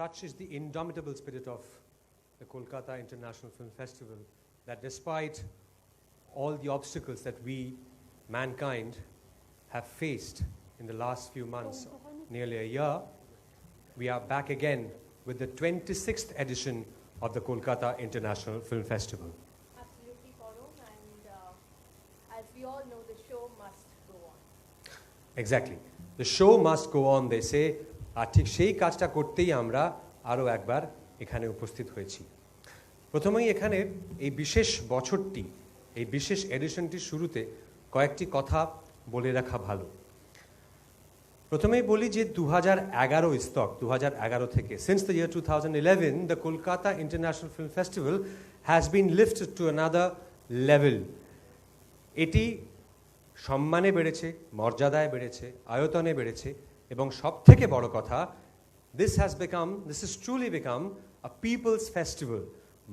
Such is the indomitable spirit of the Kolkata International Film Festival that despite all the obstacles that we, mankind, have faced in the last few months, nearly a year, we are back again with the 26th edition of the Kolkata International Film Festival. Absolutely, Param, and as we all know, the show must go on. Exactly. The show must go on, they say. আর ঠিক সেই কাজটা করতেই আমরা আরও একবার এখানে উপস্থিত হয়েছি। প্রথমেই এখানে এই বিশেষ বছরটি, এই বিশেষ এডিশনটির শুরুতে কয়েকটি কথা বলে রাখা ভালো। প্রথমেই বলি যে 2011 স্তক 2011 থেকে since the year 2011 the Kolkata International Film Festival has been lifted to another level. এটি সম্মানে বেড়েছে, মর্যাদায় বেড়েছে, আয়তনে বেড়েছে এবং সবথেকে বড় কথা this has truly become a people's festival.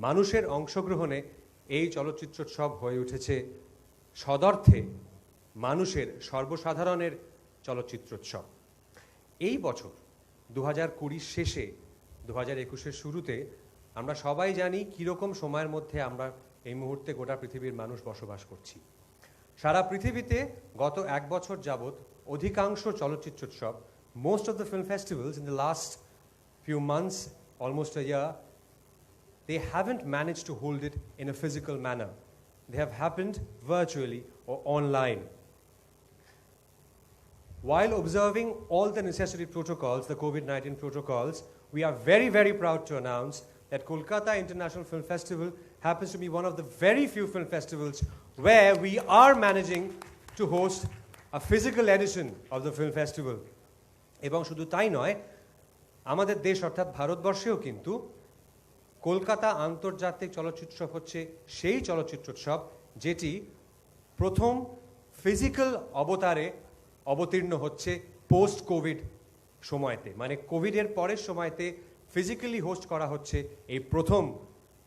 মানুষের অংশগ্রহণে এই চলচ্চিত্রোৎসব হয়ে উঠেছে সদর্থে মানুষের সর্বসাধারণের চলচ্চিত্রোৎসব। এই বছর 2020 শেষে 2021 শুরুতে আমরা সবাই জানি কীরকম সময়ের মধ্যে আমরা এই মুহূর্তে গোটা পৃথিবীর মানুষ বসবাস করছি। সারা পৃথিবীতে গত এক বছর যাবৎ অধিকাংশ চলচ্চিত্রোৎসব, most of the film festivals in the last few months, almost a year, they haven't managed to hold it in a physical manner. They have happened virtually or online. While observing all the necessary protocols, the COVID-19 protocols, we are very, very proud to announce that Kolkata International Film Festival happens to be one of the very few film festivals where we are managing to host a physical edition of the film festival. এবং শুধু তাই নয়, আমাদের দেশ অর্থাৎ ভারতবর্ষেও কিন্তু কলকাতা আন্তর্জাতিক চলচ্চিত্রোৎসব হচ্ছে সেই চলচ্চিত্রোৎসব যেটি প্রথম ফিজিক্যাল অবতারে অবতীর্ণ হচ্ছে পোস্ট কোভিড সময়তে, মানে কোভিডের পরের সময়তে ফিজিক্যালি হোস্ট করা হচ্ছে এই প্রথম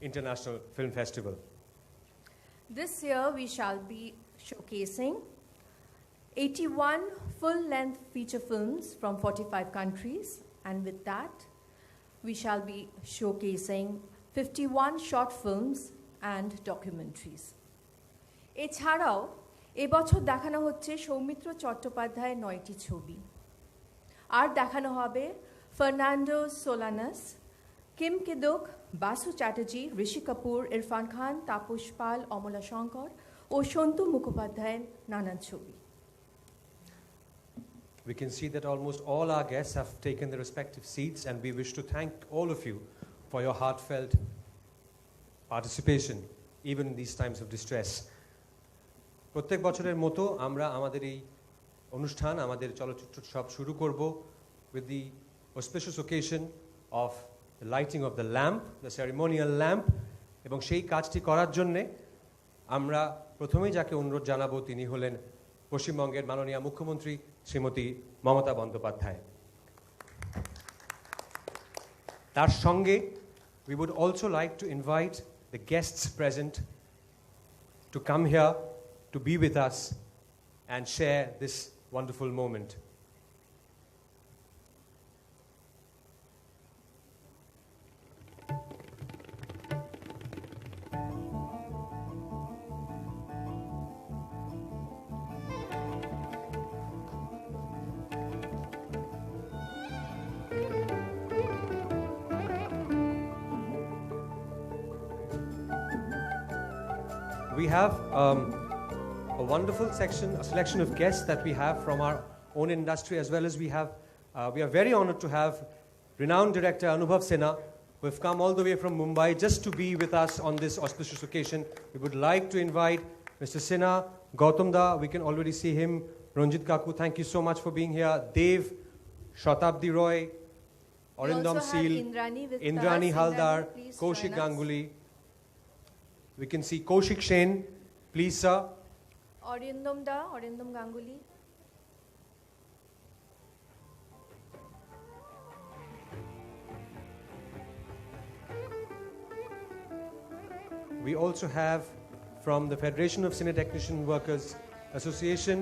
international film festival. This year we shall be showcasing 81 full-length feature films from 45 countries, and with that we shall be showcasing 51 short films and documentaries. এছাড়াও এবছর দেখানো হচ্ছে সৌমিত্র চট্টোপাধ্যায়ের 9টি ছবি, আর দেখানো হবে ফার্নান্ডো সোলানাস, কিম কিদুক, বাসু চ্যাটার্জি, ঋষি কাপুর, ইরফান খান, তাপস পাল, অমলা শঙ্কর ও সন্তু মুখোপাধ্যায়ের নানান ছবি। We can see that almost all our guests have taken their respective seats, and we wish to thank all of you for your heartfelt participation, even in these times of distress. প্রত্যেক বছরের মতো আমরা আমাদের এই অনুষ্ঠান, আমাদের চলচ্চিত্রোৎসব শুরু করব with the auspicious occasion of the lighting of the lamp, the ceremonial lamp, এবং সেই কাজটি করার জন্যে আমরা প্রথমেই যাকে অনুরোধ জানাবো তিনি হলেন পশ্চিমবঙ্গের মাননীয় মুখ্যমন্ত্রী শ্রীমতী মমতা বন্দ্যোপাধ্যায়। তার সঙ্গে we would also like to invite the guests present to come here to be with us and share this wonderful moment. We have a wonderful selection of guests that we have from our own industry, as well as we are very honored to have renowned director Anubhav Sinha, who have come all the way from Mumbai just to be with us on this auspicious occasion. We would like to invite Mr. Sinha, Gautam Da, we can already see him, Ranjit Kaku, thank you so much for being here, Dev, Shatabdi Roy, Arindam Seal, Indrani Haldar, Kaushik Ganguly. We can see Kaushik Sen, please sir. Arindam Da, Arindam Ganguly. We also have from the Federation of Cine Technician Workers Association,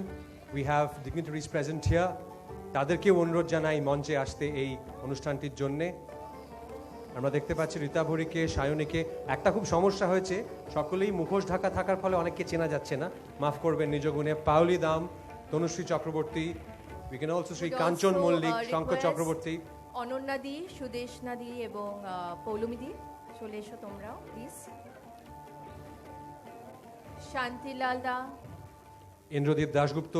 we have dignitaries present here. তাদেরকে অনুরোধ জানাই মঞ্চে আসতে এই অনুষ্ঠানটির জন্যে। আমরা দেখতে পাচ্ছি রীতাভরীকে, সায়নীকে। একটা খুব সমস্যা হয়েছে, সকলেই মুখোশ ঢাকা থাকার ফলে অনেককে চেনা যাচ্ছে না, মাফ করবেন নিজ গুণে। Paoli Dam, Tanushree Chakraborty, we can also Shri Kanchan Mallick, Shankar Chakraborty. Ananya দি, সুদেশনা দি এবং পৌলমী দি, চলে এসো তোমরাও প্লিজ। শান্তিলাল দা, ইন্দ্রদীপ দাশগুপ্ত।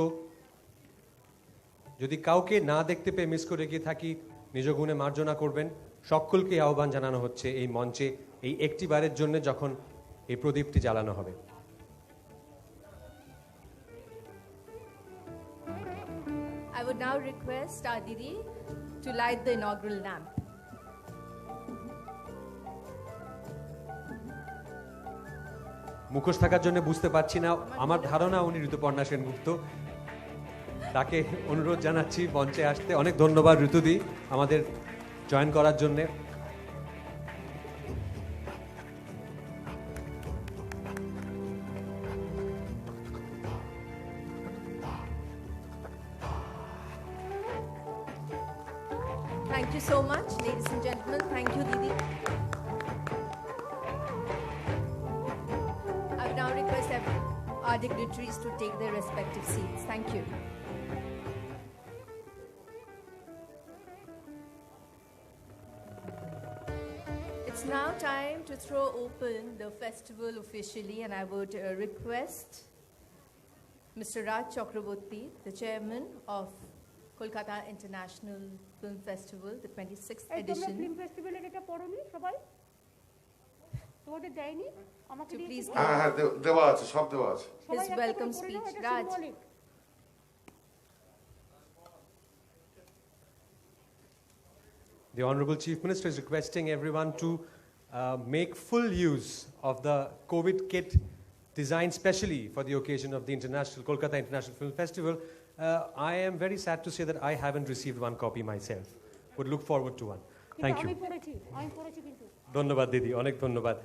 যদি কাউকে না দেখতে পেয়ে মিস করে গিয়ে থাকি, নিজ গুণে মার্জনা করবেন। সকলকে আহ্বান জানানো হচ্ছে এই মঞ্চে এই একটি বারের জন্য, যখন এই প্রদীপটি জ্বালানো হবে। I would now request our Didi to light the inaugural lamp. মুখোশ থাকার জন্য বুঝতে পারছি না, আমার ধারণা উনি ঋতুপর্ণা সেনগুপ্ত। তাকে অনুরোধ জানাচ্ছি মঞ্চে আসতে। অনেক ধন্যবাদ ঋতুদি আমাদের জয়েন করার জন্যে। Thank you so much, ladies and gentlemen. Thank you, Didi. I would now request our dignitaries to take their respective seats. Thank you. It's now time to throw open the festival officially, and I would request Mr. Raj Chakraborty, the chairman of Kolkata International Film Festival, the 26th edition, film ফেস্টিভ্যালের এটা পড়োনি সবাই? তোমাদের দেয়নি? আমাকে to দিয়েছে। please হ্যাঁ হ্যাঁ দেওয়া আছে, সব দেওয়া আছে। সবাই his একটা করে welcome পড়ে নাও, speech. এটা Raj. symbolic। The Honorable Chief Minister is requesting everyone to make full use of the COVID kit designed specially for the occasion of the Kolkata International Film Festival. I am very sad to say that I haven't received one copy myself. Would look forward to one. Thank কিন্তু you. আমি পড়েছি কিন্তু। ধন্যবাদ দিদি, অনেক ধন্যবাদ।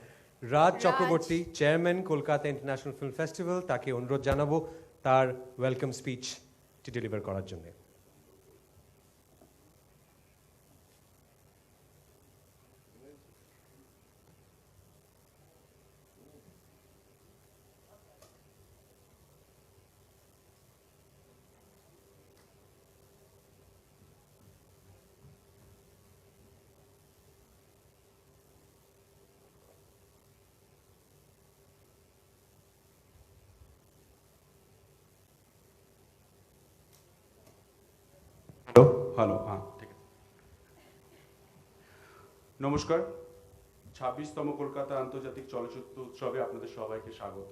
Raj Chakraborty, chairman Kolkata international film festival, তাকে অনুরোধ জানাবো তার ওয়েলকাম স্পিচটি ডেলিভার করার জন্য। হ্যালো, হ্যাঁ ঠিক আছে। নমস্কার, 26তম কলকাতা আন্তর্জাতিক চলচ্চিত্র উৎসবে আপনাদের সবাইকে স্বাগত।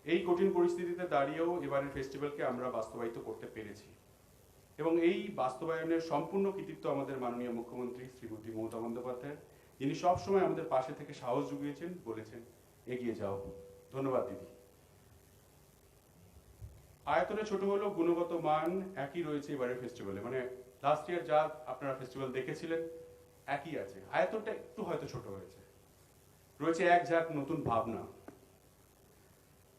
এই কঠিন পরিস্থিতিতে দাঁড়িয়েও এবারের ফেস্টিভ্যালকে আমরা বাস্তবায়িত করতে পেরেছি, এবং এই বাস্তবায়নের সম্পূর্ণ কৃতিত্ব আমাদের মাননীয় মুখ্যমন্ত্রী শ্রীমতী মমতা বন্দ্যোপাধ্যায়, যিনি সবসময় আমাদের পাশে থেকে সাহস জুগিয়েছেন, বলেছেন এগিয়ে যাও। ধন্যবাদ দিদি। আয়তনে ছোট হলেও গুণগত মান একই রয়েছে এবারের ফেস্টিভ্যালে, মানে লাস্ট ইয়ার যা আপনারা ফেস্টিভ্যাল দেখেছিলেন একই আছে, আয়তনটা একটু হয়তো ছোট হয়েছে, রয়েছে এক ঝাঁক নতুন ভাবনা।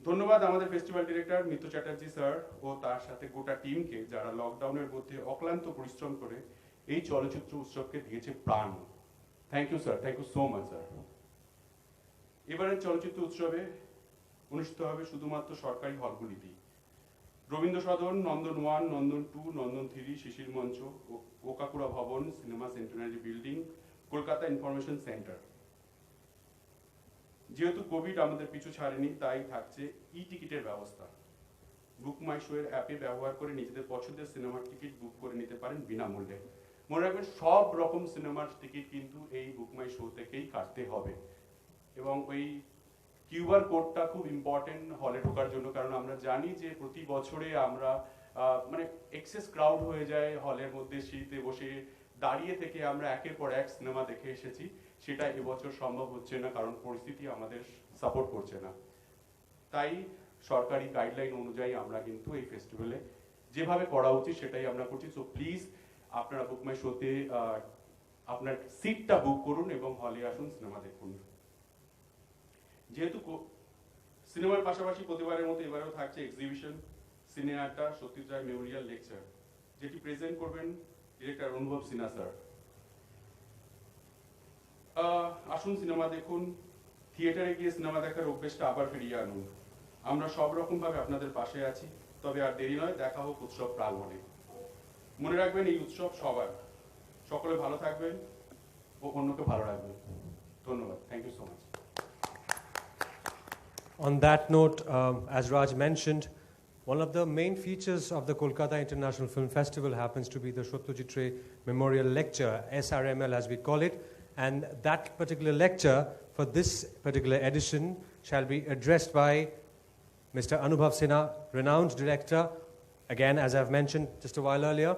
ধন্যবাদ আমাদের ফেস্টিভ্যাল ডিরেক্টর মিত্র চ্যাটার্জি স্যার ও তার সাথে গোটা টিমকে, যারা লকডাউনের মধ্যে অক্লান্ত পরিশ্রম করে এই চলচ্চিত্র উৎসবকে দিয়েছে প্রাণ। Thank you sir, thank you so much sir. এবারের চলচ্চিত্র উৎসবে অনুষ্ঠিত হবে শুধুমাত্র সরকারি হলগুলিতেই। রবীন্দ্র সদন, নন্দন 1, নন্দন 2, নন্দন 3, শিশির মঞ্চ, ওকাকুড়া ভবন, cinema centenary building, Kolkata information centre. যেহেতু কোভিড আমাদের পিছু ছাড়েনি, তাই থাকছে টিকিটের ব্যবস্থা। বুক মাই শো এর অ্যাপে ব্যবহার করে নিজেদের পছন্দের সিনেমার টিকিট বুক করে নিতে পারেন বিনামূল্যে। মনে রাখবেন, সব রকম সিনেমার টিকিট কিন্তু এই বুক মাই শো থেকেই কাটতে হবে, এবং ওই কিউআর কোডটা খুব ইম্পর্টেন্ট হলে ঢোকার জন্য, কারণ আমরা জানি যে প্রতি বছরে আমরা মানে এক্সেস ক্রাউড হয়ে যায় হলের মধ্যে, সিটে বসে দাঁড়িয়ে থেকে আমরা একের পর এক সিনেমা দেখে এসেছি, সেটা এবছর সম্ভব হচ্ছে না, কারণ পরিস্থিতি আমাদের সাপোর্ট করছে না। তাই সরকারি গাইডলাইন অনুযায়ী আমরা কিন্তু এই ফেস্টিভ্যালে যেভাবে করা উচিত সেটাই আমরা করছি। সো প্লিজ আপনারা বুক মাই শোতে আপনার সিটটা বুক করুন এবং হলে আসুন, সিনেমা দেখুন। যেহেতু সিনেমার পাশাপাশি প্রতিবারের মতো এবারেও থাকছে এক্সিবিশন সিনে আড্ডা সত্যজিৎ রায় মেমোরিয়াল লেকচার, যেটি প্রেজেন্ট করবেন ডিরেক্টর অনুভব সিনহা স্যার। আসুন সিনেমা দেখুন, থিয়েটারে গিয়ে সিনেমা দেখার অভ্যেসটা আবার ফিরিয়ে আনুন। আমরা সব রকমভাবে আপনাদের পাশে আছি, তবে আর দেরি নয়, দেখা হোক উৎসব প্রাঙ্গণে। মনে রাখবেন এই উৎসব সবার, সকলে ভালো থাকবেন ও অন্যকে ভালো রাখবেন। ধন্যবাদ, thank you so much. On that note, as Raj mentioned, one of the main features of the Kolkata International Film Festival happens to be the Satyajit Ray Memorial Lecture, SRML as we call it, and that particular lecture for this particular edition shall be addressed by Mr. Anubhav Sinha, renowned director. Again, as I've mentioned just a while earlier,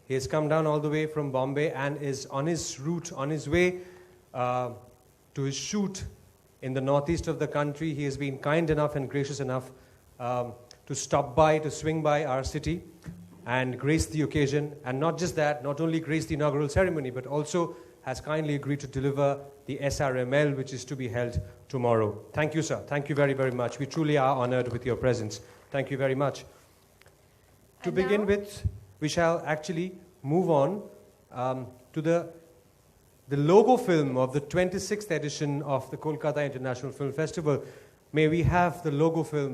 he has come down all the way from Bombay and is on his route, on his way to his shoot in the northeast of the country. He has been kind enough and gracious enough to stop by, to swing by our city and grace the occasion. And not just that, not only grace the inaugural ceremony, but also has kindly agreed to deliver the SRML, which is to be held tomorrow. Thank you, sir. Thank you very, very much. We truly are honored with your presence. Thank you very much. To And begin now- with, we shall actually move on to the logo film of the 26th edition of the Kolkata International Film Festival. May we have the logo film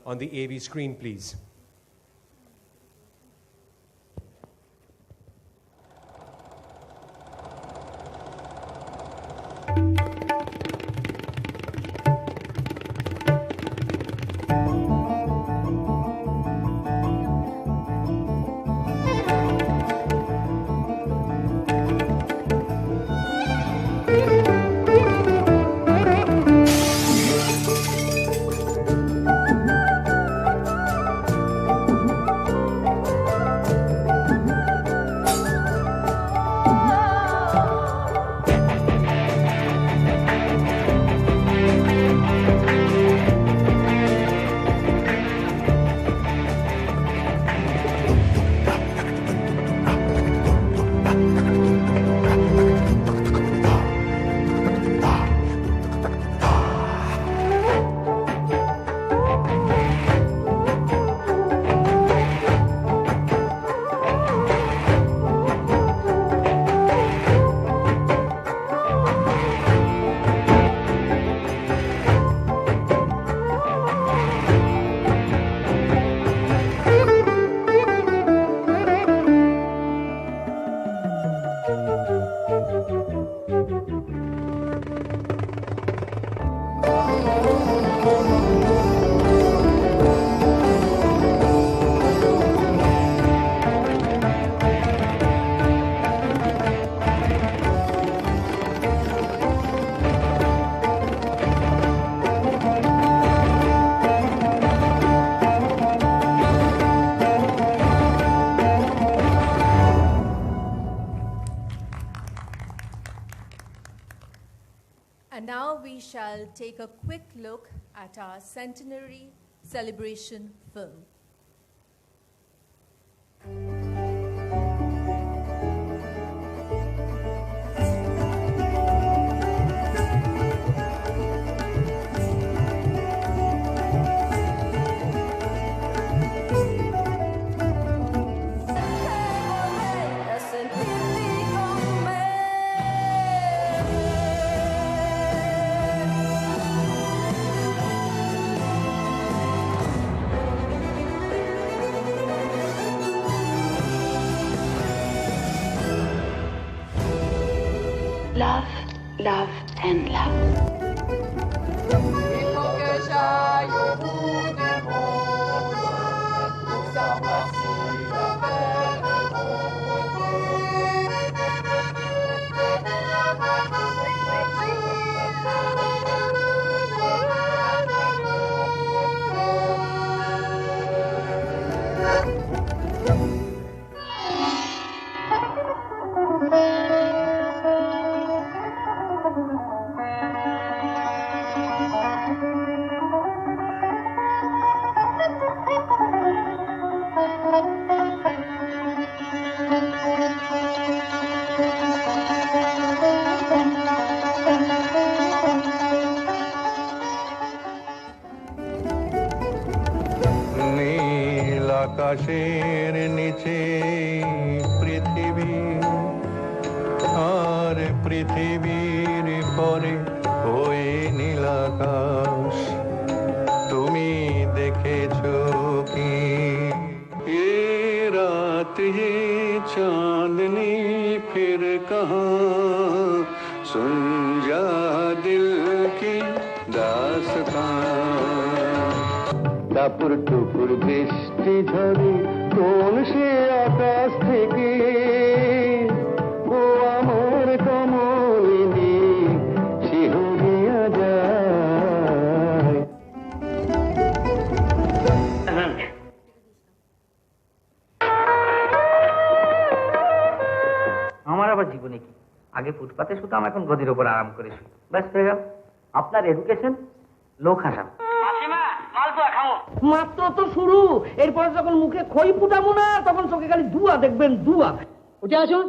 on the AV screen, please? And now we shall take a quick look at our centenary celebration film. Love, love, and love. নীল আকাশের নিচে পৃথিবী আর পৃথিবী পৃথিবীর পরে ওই নীলাকাশ তুমি দেখেছো কি? এ রাত ये चांदनी फिर कहाँ सुन जा दिल की दास्तान। টাপুর টুপুর বৃষ্টি ঝরে কোন সে আকাশ থেকে ও আমার কমলিনী শিহরিয়া যায়। আমার আবার জীবনে কি? আগে ফুটপাতে শুতাম, এখন গদির ওপর আরাম করে শুই। ব্যাস হয়ে গেল। আপনার এডুকেশন লোক হাসান। মাত্র তো শুরু, এরপরে যখন মুখে খই ফুটাবো না তখন চোখে খালি দুয়া দেখবেন, দুয়া। উঠে আসুন।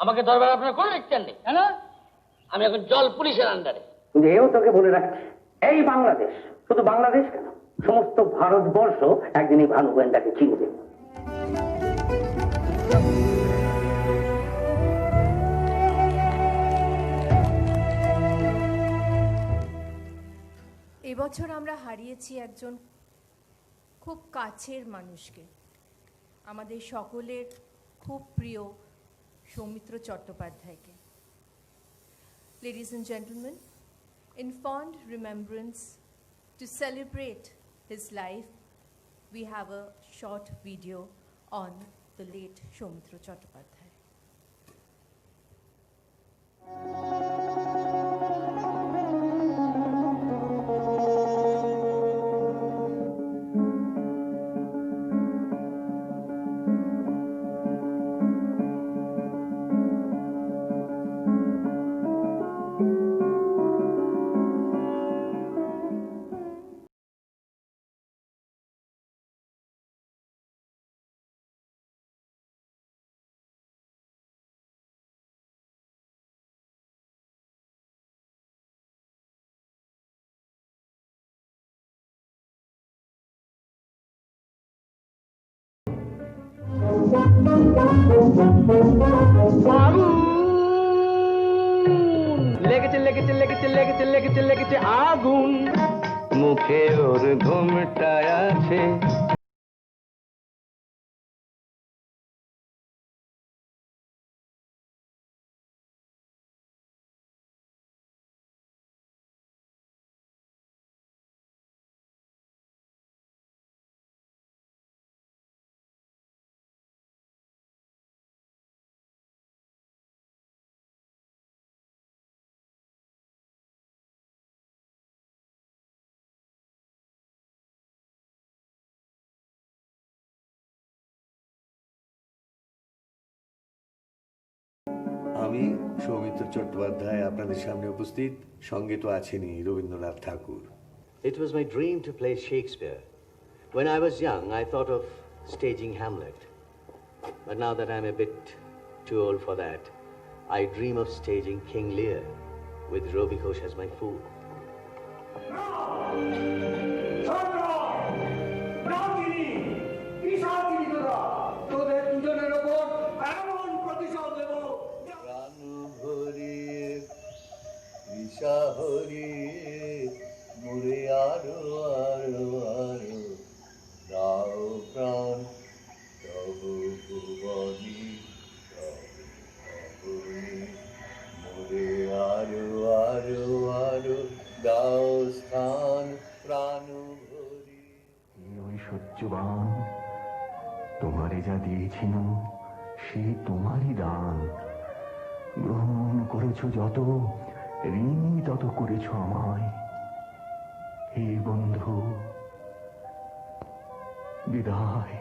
আমাকে দরবার আপনার কোনো লেকচার নেই, কেন? আমি এখন জল পুলিশের আন্ডারে। কিন্তু এও তোকে বলে রাখছি, এই বাংলাদেশ, শুধু বাংলাদেশ কেন, সমস্ত ভারতবর্ষ একদিন এই ভানু গোয়েন্দাকে চিনবে। এবছর আমরা হারিয়েছি একজন খুব কাছের মানুষকে, আমাদের সকলের খুব প্রিয় Soumitra চট্টোপাধ্যায়কে। Ladies and gentlemen, in fond remembrance to celebrate his life, we have a short video on the late Soumitra Chattopadhyay. লেগেছে লেগেছে লেগেছে লেগেছে লেগেছে লেগেছে আগুন, মুখে ওর ঘুমটায় আছে। আমি সৌমিত্র চট্টোপাধ্যায় আপনাদের সামনে উপস্থিত, সঙ্গে তো আছেনই রবীন্দ্রনাথ ঠাকুর। It was my dream to play Shakespeare. When I was young, I thought of staging Hamlet. But now that I'm a bit too old for that, I dream of staging King Lear with Robbie Ghosh as my fool. মুড়ে আরো আরো আরো দাও প্রাণ তব ভুবনি মুড়ে আরো আরো আরো দাও স্থান প্রাণ ভরি। ওই সহ্যবান তোমারে যা দিয়েছিল সে তোমারই দান, গ্রহণ করেছ যত, ঋণী তত করেছ আমায়। হে বন্ধু, বিদায়।